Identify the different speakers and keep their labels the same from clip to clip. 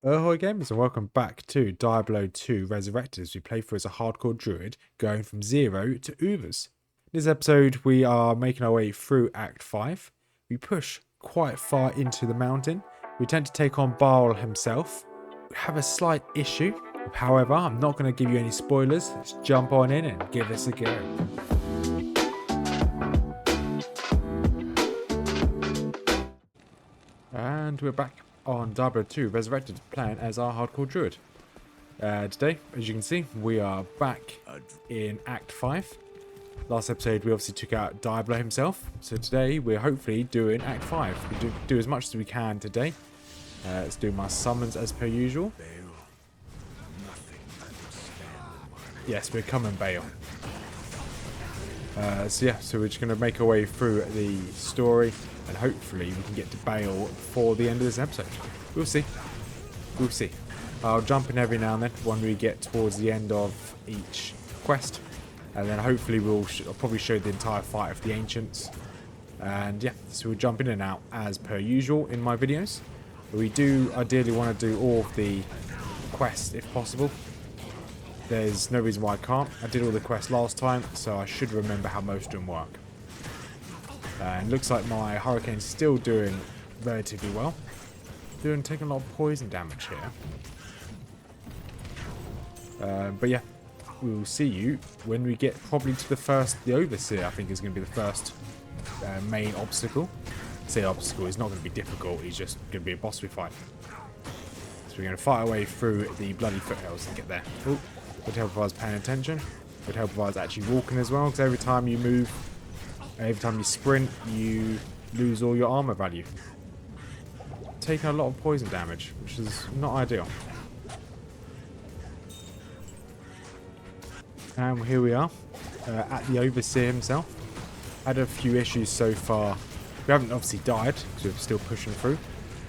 Speaker 1: Ahoy gamers and welcome back to Diablo 2 Resurrected as we play through as a hardcore druid going from 0 to Ubers. In this episode we are making our way through Act 5. We push quite far into the mountain. We tend to take on Baal himself. We have a slight issue. However, I'm not going to give you any spoilers. Let's jump on in and give this a go. And we're back on Diablo 2 Resurrected, playing as our hardcore druid. Today, as you can see, we are back in Act 5. Last episode we obviously took out Diablo himself, so today we're hopefully doing Act 5. We do as much as we can today. Let's do my summons as per usual. Yes, we're coming, Bale. So we're just going to make our way through the story and hopefully we can get to Bale before the end of this episode. We'll see. We'll see. I'll jump in every now and then when we get towards the end of each quest. And then hopefully I'll probably show the entire fight of the Ancients. And yeah, so we'll jump in and out as per usual in my videos. We do ideally want to do all of the quests if possible. There's no reason why I can't. I did all the quests last time, so I should remember how most of them work. And looks like my Hurricane's still doing relatively well. Taking a lot of poison damage here. But yeah, we will see you when we get probably to the Overseer I think is going to be the first main obstacle. Say obstacle, is not going to be difficult, he's just going to be a boss we fight. So we're going to fight our way through the bloody foothills and get there. Ooh. Would help if I was paying attention. Would help if I was actually walking as well, because every time you move, every time you sprint, you lose all your armor value. Taking a lot of poison damage, which is not ideal. And here we are, at the Overseer himself. Had a few issues so far. We haven't obviously died, because we're still pushing through.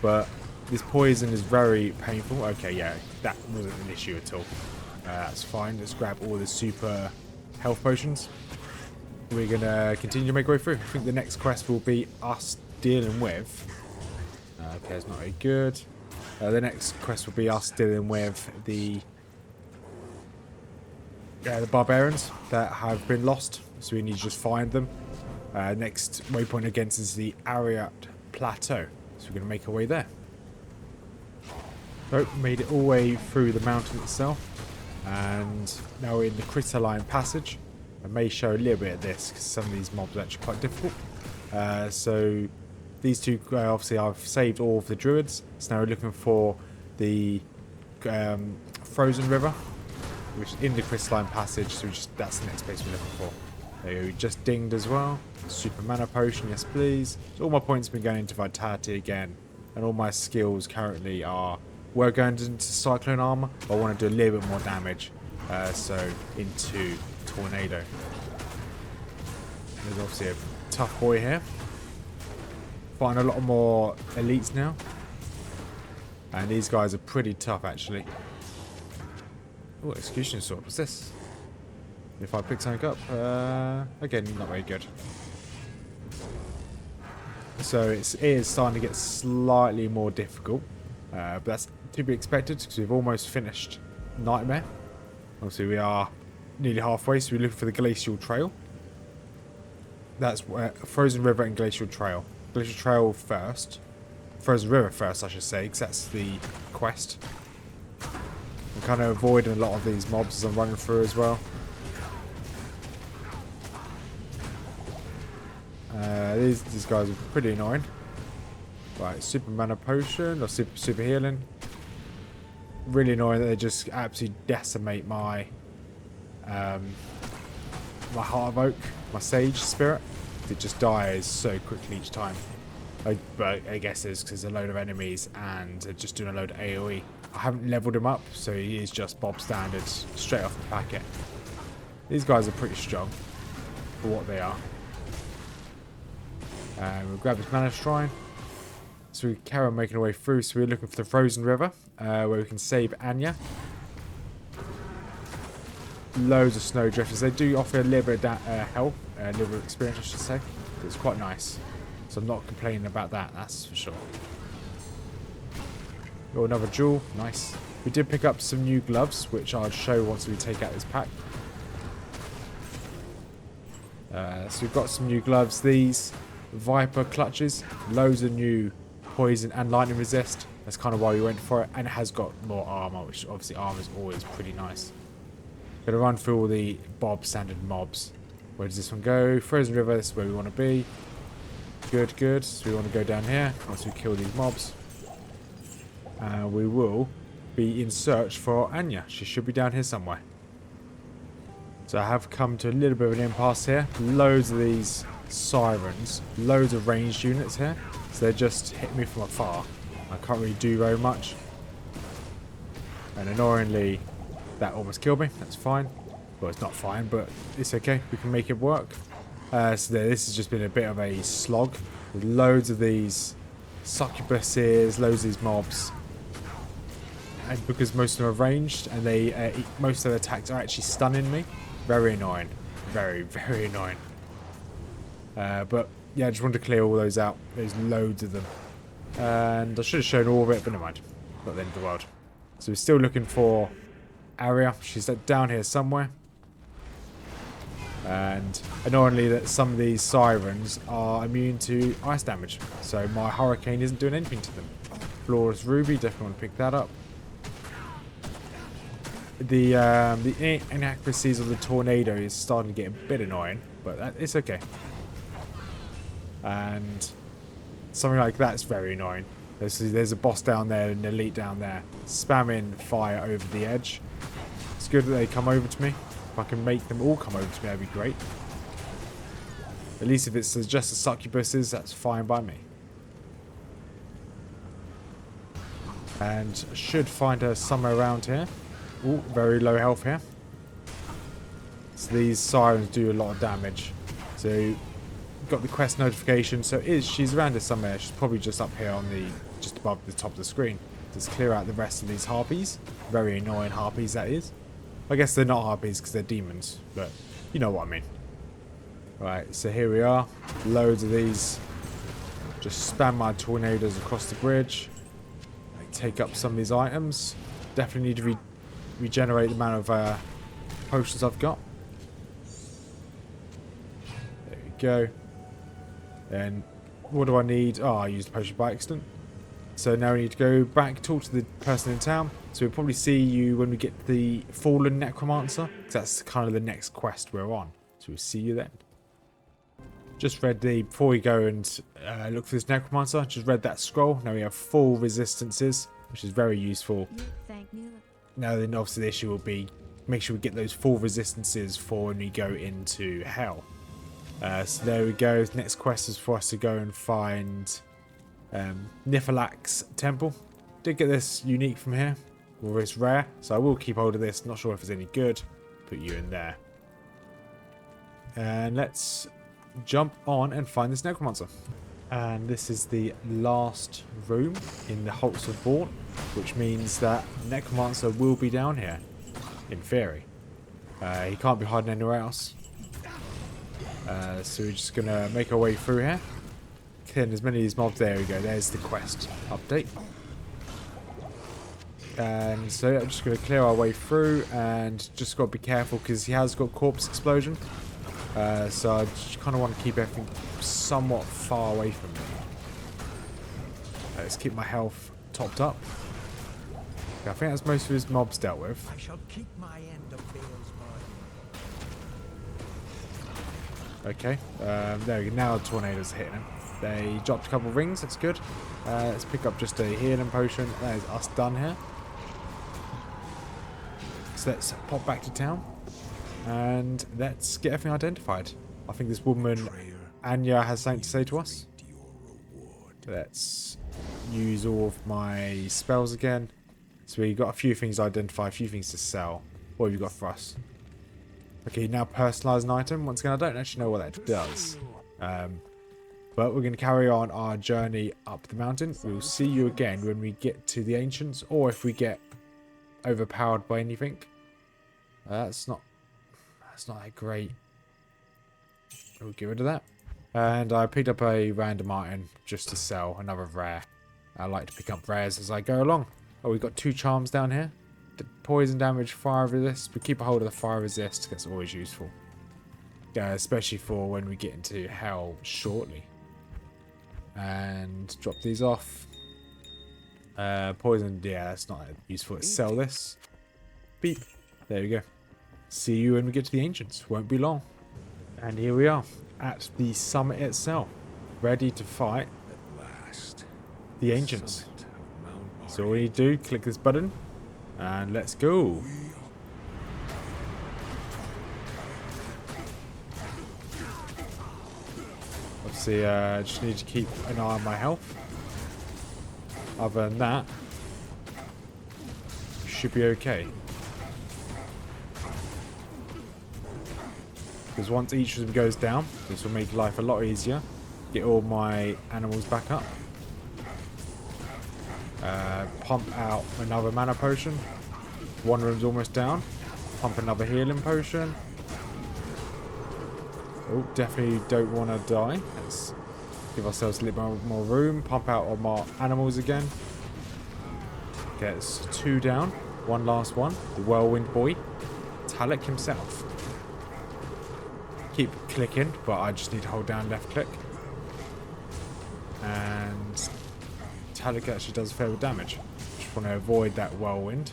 Speaker 1: But this poison is very painful. Okay, yeah, that wasn't an issue at all. That's fine. Let's grab all the super health potions. We're going to continue to make our way through. I think the next quest will be us dealing with... okay, it's not very good. The next quest will be us dealing with the barbarians that have been lost. So we need to just find them. Next waypoint against is the Ariat Plateau. So we're going to make our way there. So, made it all the way through the mountain itself. And now we're in the crystalline passage. I may show a little bit of this because some of these mobs are actually quite difficult. So these two, obviously I've saved all of the druids. So now we're looking for the frozen river, which is in the crystalline passage. So that's the next place we're looking for. There we just dinged as well. Super mana potion, yes please. So all my points have been going into vitality again. And all my skills currently are... We're going into Cyclone Armor, but I want to do a little bit more damage, so into Tornado. There's obviously a tough boy here. Find a lot more elites now. And these guys are pretty tough, actually. Oh, Execution Sword. What's this? If I pick something up, again, not very good. So it is starting to get slightly more difficult. But that's to be expected because we've almost finished Nightmare. Obviously we are nearly halfway, so we're looking for the Glacial Trail. That's Frozen River and Glacial Trail. Glacial Trail first. Frozen River first, I should say, because that's the quest. I'm kind of avoiding a lot of these mobs as I'm running through as well. These guys are pretty annoying. Right, super mana potion or super healing. Really annoying that they just absolutely decimate my my Heart of Oak, my Sage Spirit. It just dies so quickly each time. But I guess it's because there's a load of enemies and they're just doing a load of AoE. I haven't leveled him up, so he is just Bob Standard straight off the packet. These guys are pretty strong for what they are. We'll grab his Mana Shrine. So we carry on making our way through. So we're looking for the Frozen River, where we can save Anya. Loads of snow drifters. They do offer a little bit of health, a little bit of experience, I should say. It's quite nice. So I'm not complaining about that, that's for sure. Got another jewel. Nice. We did pick up some new gloves, which I'll show once we take out this pack. So we've got some new gloves. These Viper clutches. Loads of new poison and lightning resist. That's kind of why we went for it. And it has got more armor, which obviously armor is always pretty nice. Gonna run through all the standard mobs. Where does this one go? Frozen River, this is where we want to be. Good, good. So we want to go down here once we kill these mobs. We will be in search for Anya. She should be down here somewhere. So I have come to a little bit of an impasse here. Loads of these sirens. Loads of ranged units here. So they just hit me from afar. I can't really do very much. And annoyingly, that almost killed me. That's fine. Well, it's not fine, but it's okay. We can make it work. So this has just been a bit of a slog. With loads of these succubuses, loads of these mobs. And because most of them are ranged, and they most of their attacks are actually stunning me. Very annoying. Very, very annoying. But yeah, I just wanted to clear all those out. There's loads of them. And I should have shown all of it, but never mind. Not the end of the world. So we're still looking for Arya. She's down here somewhere. And annoyingly, that some of these sirens are immune to ice damage. So my hurricane isn't doing anything to them. Flawless Ruby, definitely want to pick that up. The inaccuracies of the tornado is starting to get a bit annoying, but it's okay. And something like that's very annoying. There's a boss down there and an elite down there spamming fire over the edge. It's good that they come over to me. If I can make them all come over to me, that'd be great. At least if it's just the succubuses, that's fine by me. And I should find her somewhere around here. Oh, very low health here. So these sirens do a lot of damage. So got the quest notification. So she's around here somewhere. She's probably just up here on just above the top of the screen. Just clear out the rest of these harpies. Very annoying harpies, that is. I guess they're not harpies because they're demons, but you know what I mean. Right, so here we are. Loads of these. Just spam my tornadoes across the bridge. Take up some of these items. Definitely need to regenerate the amount of potions I've got. There we go. Then what do I need? Oh, I used the potion by accident. So now we need to go back, talk to the person in town. So we'll probably see you when we get the Fallen Necromancer, because that's kind of the next quest we're on. So we'll see you then. Just read before we go and look for this Necromancer, just read that scroll. Now we have full resistances, which is very useful. Now then obviously the issue will be, make sure we get those full resistances for when we go into Hell. So there we go. The next quest is for us to go and find Niflheim's Temple. Did get this unique from here, or it's rare, so I will keep hold of this. Not sure if it's any good. Put you in there. And let's jump on and find this Necromancer. And this is the last room in the Halts of Vaunt, which means that Necromancer will be down here, in theory. He can't be hiding anywhere else. So we're just going to make our way through here. Killing as many of these mobs. There we go. There's the quest update. And so I'm just going to clear our way through and just got to be careful because he has got corpse explosion. So I just kind of want to keep everything somewhat far away from me. Let's keep my health topped up. Okay, I think that's most of his mobs dealt with.
Speaker 2: I shall keep my end of Bale's
Speaker 1: Okay, there we go. Now the tornadoes are hitting him. They dropped a couple of rings, that's good. Let's pick up just a healing potion. That is us done here. So let's pop back to town. And let's get everything identified. I think this woman, Anya, has something to say to us. Let's use all of my spells again. So we've got a few things to identify, a few things to sell. What have you got for us? Okay, now personalise an item. Once again, I don't actually know what that does. But we're going to carry on our journey up the mountain. We'll see you again when we get to the Ancients, or if we get overpowered by anything. That's not that great. We'll get rid of that. And I picked up a random item just to sell, another rare. I like to pick up rares as I go along. Oh, we've got 2 charms down here. The poison damage, fire resist. We keep a hold of the fire resist. That's always useful. Especially for when we get into hell shortly. And drop these off. Poison, yeah, that's not useful. Let's sell this. Beep. There we go. See you when we get to the Ancients. Won't be long. And here we are at the summit itself. Ready to fight the Ancients. So all we need to do, click this button. And let's go. Obviously, just need to keep an eye on my health. Other than that, should be okay. Because once each of them goes down, this will make life a lot easier. Get all my animals back up. Pump out another mana potion. One room's almost down. Pump another healing potion. Oh, definitely don't want to die. Let's give ourselves a little more room. Pump out all my animals again. Gets 2 down. One last one. The Whirlwind Boy. Talek himself. Keep clicking, but I just need to hold down left click. And Talek actually does a fair bit of damage. Just want to avoid that Whirlwind.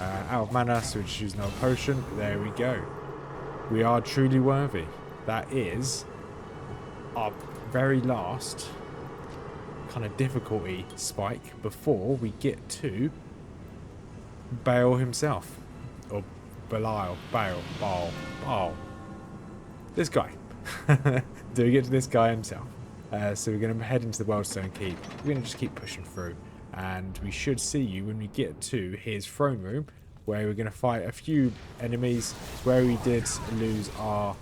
Speaker 1: Out of mana, so we just use another potion. There we go. We are truly worthy. That is our very last kind of difficulty spike before we get to Baal himself. Or Belial. Baal. This guy. Do we get to this guy himself? So we're going to head into the Wellstone Keep. We're going to just keep pushing through. And we should see you when we get to his throne room, where we're going to fight a few enemies. It's where we did lose our...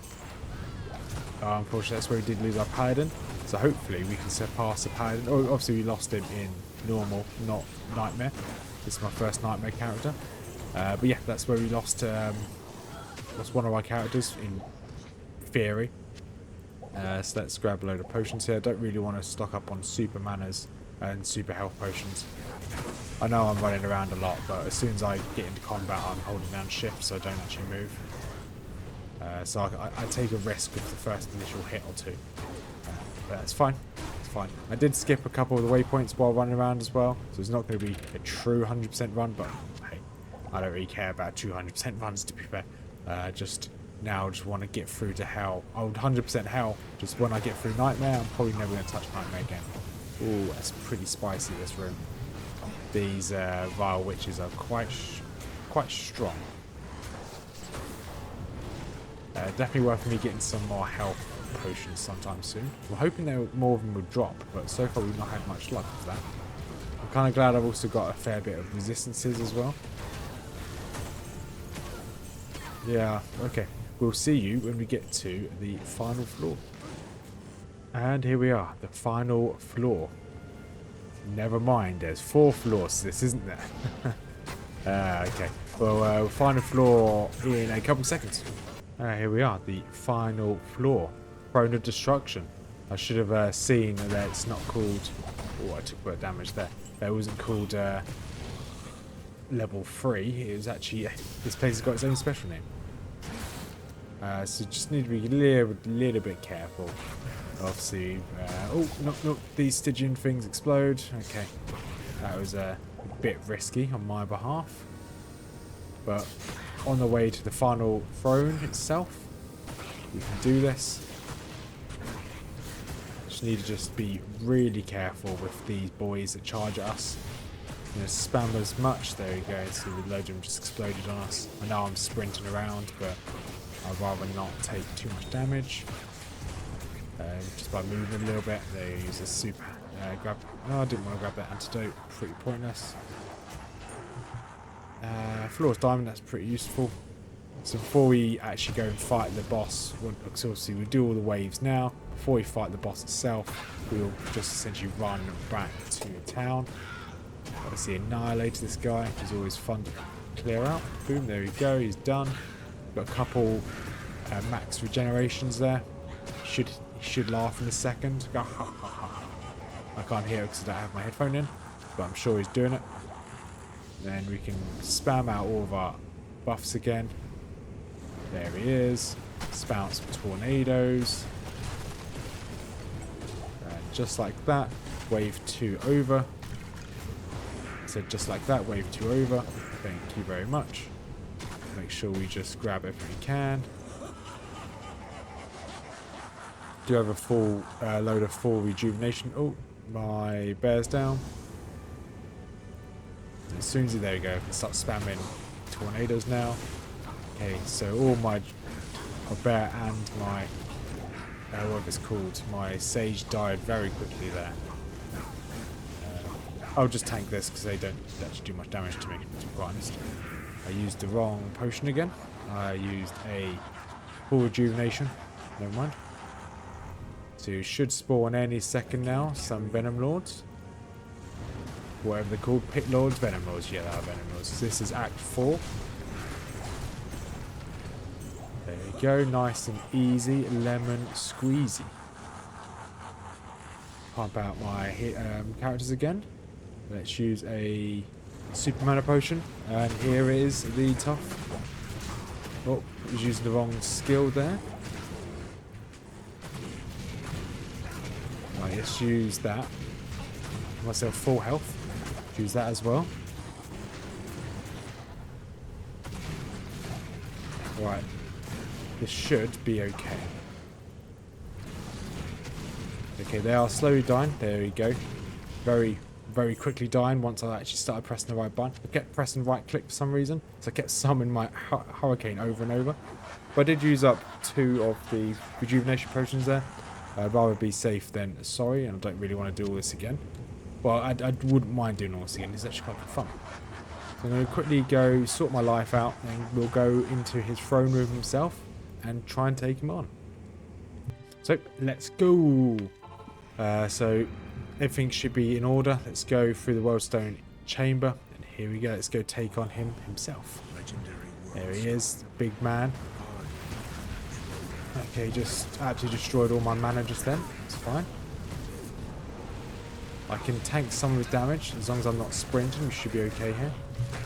Speaker 1: unfortunately, that's where we did lose our Paladin. So hopefully we can surpass the Paladin. Oh, obviously we lost him in normal, not Nightmare. This is my first Nightmare character. But yeah, that's where we lost one of our characters in theory. So let's grab a load of potions here. I don't really want to stock up on super manas and super health potions. I know I'm running around a lot, but as soon as I get into combat, I'm holding down shift so I don't actually move. So I take a risk with the first initial hit or two. But that's fine. It's fine. I did skip a couple of the waypoints while running around as well, so it's not going to be a true 100% run, but hey, I don't really care about 200% runs, to be fair. Just want to get through to hell. Oh, 100% hell. Just when I get through Nightmare, I'm probably never going to touch Nightmare again. Ooh, that's pretty spicy, this room. These vile witches are quite strong. Definitely worth me getting some more health potions sometime soon. I'm hoping that more of them will drop, but so far we've not had much luck with that. I'm kind of glad I've also got a fair bit of resistances as well. Yeah, okay. We'll see you when we get to the final floor. And here we are, the final floor. Never mind, there's 4 floors to this, isn't there? Okay. Well, final floor in a couple seconds. Here we are, the final floor. Throne of Destruction. I should have seen that it's not called... Oh, I took a bit of damage there. That wasn't called level 3. It was actually... This place has got its own special name. So just need to be a little bit careful. Obviously... oh, no, these Stygian things explode. Okay. That was a bit risky on my behalf. But on the way to the final throne itself, we can do this. Just need to just be really careful with these boys that charge at us. You know, spam as much. There we go. So the load of them just exploded on us. I know I'm sprinting around, but I'd rather not take too much damage. Just by moving a little bit. There you use a super grab. Oh, I didn't want to grab that antidote. Pretty pointless. Flawless Diamond, that's pretty useful. So before we actually go and fight the boss, because obviously we do all the waves now. Before we fight the boss itself, we'll just essentially run back to the town. Obviously annihilate this guy, which is always fun to clear out. Boom, there we go, he's done. Got a couple max regenerations there. Should laugh in a second. I can't hear it because I don't have my headphone in, but I'm sure he's doing it. Then we can spam out all of our buffs again. There he is. Spam some tornadoes. And just like that, wave 2 over. So just like that, wave 2 over. Thank you very much. Make sure we just grab everything we can. Do have a full load of full rejuvenation. Oh, my bear's down. And as soon as there we go, I can start spamming tornadoes now. Okay, so all my bear and my whatever it's called, my sage died very quickly there. I'll just tank this because they don't actually do much damage to me, to be quite honest. I used the wrong potion again. I used a full rejuvenation. Never mind. So you should spawn any second now. Some Venom Lords. Whatever they're called. Pit Lords, Venom Lords. Yeah, they are Venom Lords. This is Act 4. There we go. Nice and easy. Lemon squeezy. Pump out my characters again. Let's use a Super Mana Potion. And here is the tough. Oh, I was using the wrong skill there. Right, let's use that. Give myself full health. Use that as well. Right. This should be okay. Okay, they are slowly dying. There we go. Very, very quickly dying once I actually started pressing the right button. I kept pressing right click for some reason, so I kept summoning my hurricane over and over. But I did use up 2 of the rejuvenation potions there. I'd rather be safe than sorry, and I don't really want to do all this again. Well, I wouldn't mind doing all this again. It's actually quite fun. So I'm going to quickly go sort my life out, and we'll go into his throne room himself and try and take him on. So let's go. So everything should be in order. Let's go through the Worldstone chamber, and here we go. Let's go take on him himself. There he is, big man. Okay, just absolutely destroyed all my mana just then. It's fine. I can tank some of his damage as long as I'm not sprinting. We should be okay here.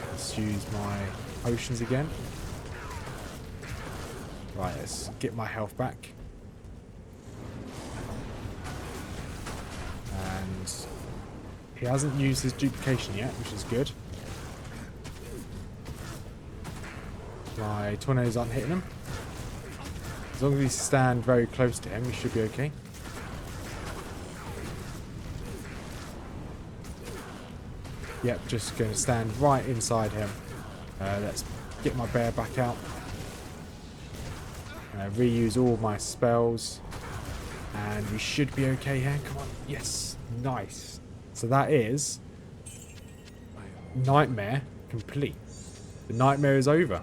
Speaker 1: Let's use my potions again. Right, let's get my health back. And he hasn't used his duplication yet, which is good. My tornadoes aren't hitting him. As long as we stand very close to him, we should be okay. Yep, just going to stand right inside him. Let's get my bear back out. Reuse all my spells. And we should be okay here. Come on. Yes. Nice. So that is Nightmare complete. The nightmare is over.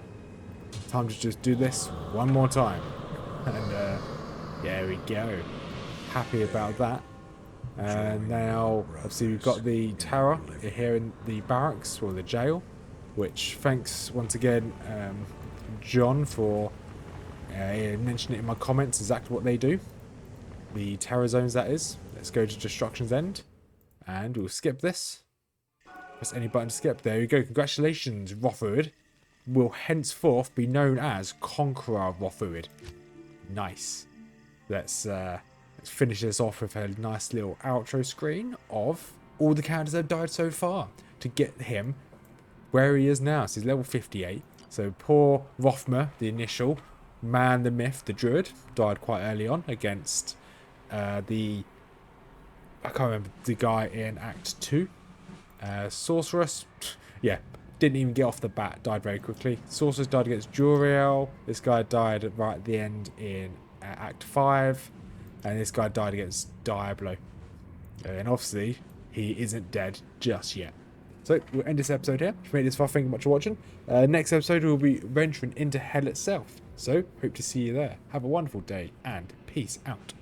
Speaker 1: Time to just do this one more time. And there we go. Happy about that. And now, obviously, we've got the tower here in the barracks, or the jail. Which, thanks once again, John, for mentioning it in my comments exactly what they do. The terror zones, that is. Let's go to Destruction's End. And we'll skip this. Press any button to skip. There we go. Congratulations, Rothruid. Will henceforth be known as Conqueror Rothruid. Nice. Let's finish this off with a nice little outro screen of all the characters that have died so far to get him where he is now. So he's level 58. So poor Rothmer, the initial man, the myth, the druid, died quite early on against I can't remember the guy in Act 2. Sorceress, yeah, didn't even get off the bat, died very quickly. Sorceress died against Juriel. This guy died right at the end in Act 5. And this guy died against Diablo. And obviously, he isn't dead just yet. So, we'll end this episode here. If you made this far, thank you much for watching. Next episode, we'll be venturing into hell itself. So, hope to see you there. Have a wonderful day, and peace out.